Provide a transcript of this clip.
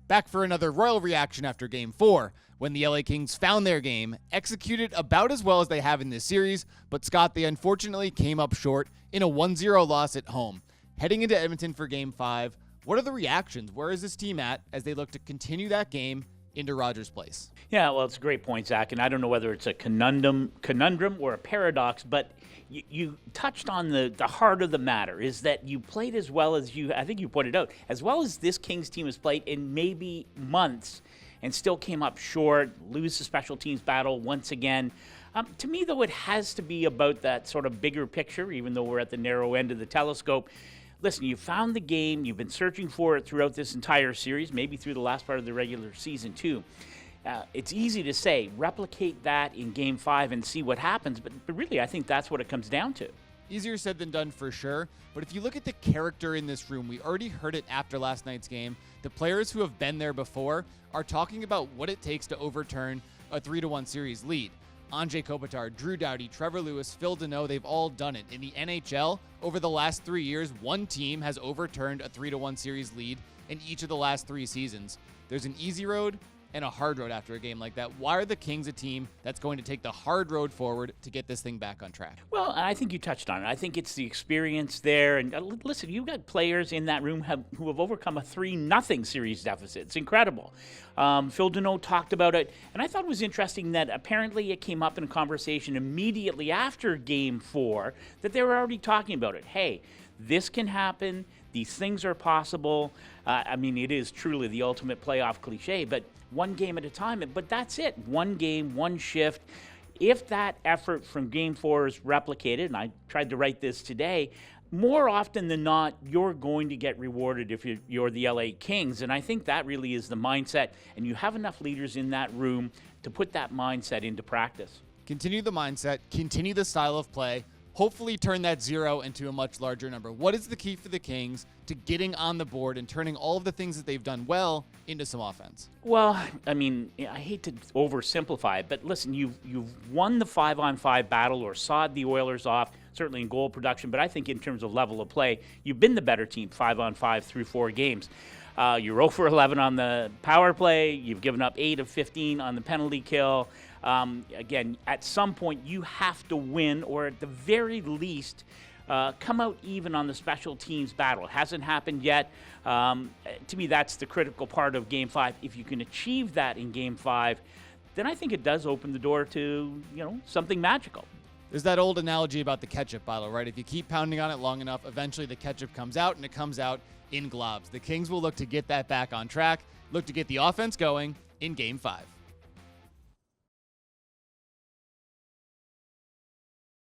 Back for another royal reaction after Game 4, when the LA Kings found their game, executed about as well as they have in this series, but Scott, they unfortunately came up short in a 1-0 loss at home. Heading into Edmonton for Game 5, what are the reactions? Where is this team at as they look to continue that game into Rogers Place? Yeah, well, it's a great point, Zach, and I don't know whether it's a conundrum or a paradox, but you touched on the heart of the matter, is that you played as well as I think you pointed out, as well as this Kings team has played in maybe months, and still came up short, lose the special teams battle once again. To me, though, it has to be about that sort of bigger picture, even though we're at the narrow end of the telescope. Listen, you found the game. You've been searching for it throughout this entire series, maybe through the last part of the regular season, too. It's easy to say, replicate that in Game 5 and see what happens, but really, I think that's what it comes down to. Easier said than done for sure, but if you look at the character in this room, we already heard it after last night's game. The players who have been there before are talking about what it takes to overturn a 3-1 series lead. Anze Kopitar, Drew Doughty, Trevor Lewis, Phil Deneau, they've all done it. In the NHL, over the last 3 years, one team has overturned a 3-1 series lead in each of the last 3 seasons. There's an easy road and a hard road after a game like that. Why are the Kings a team that's going to take the hard road forward to get this thing back on track? Well, I think you touched on it. I think it's the experience there. And listen, you've got players in that room who have overcome a 3-0 series deficit. It's incredible. Phil Deneau talked about it, and I thought it was interesting that apparently it came up in a conversation immediately after Game 4 that they were already talking about it. Hey, this can happen. These things are possible. I mean, it is truly the ultimate playoff cliche, but one game at a time. But that's it. One game, one shift. If that effort from Game 4 is replicated, and I tried to write this today, more often than not, you're going to get rewarded if you're the LA Kings. And I think that really is the mindset. And you have enough leaders in that room to put that mindset into practice. Continue the mindset, continue the style of play, hopefully turn that 0 into a much larger number. What is the key for the Kings to getting on the board and turning all of the things that they've done well into some offense? Well, I mean, I hate to oversimplify it, but listen, you've won the 5-on-5 battle or sawed the Oilers off, certainly in goal production, but I think in terms of level of play, you've been the better team 5-on-5 through 4 games. You're 0 for 11 on the power play. You've given up 8 of 15 on the penalty kill. Again, at some point, you have to win, or at the very least, come out even on the special teams battle. It hasn't happened yet. To me, that's the critical part of Game 5. If you can achieve that in Game 5, then I think it does open the door to, something magical. There's that old analogy about the ketchup bottle, right? If you keep pounding on it long enough, eventually the ketchup comes out, and it comes out in globs. The Kings will look to get that back on track, look to get the offense going in Game 5.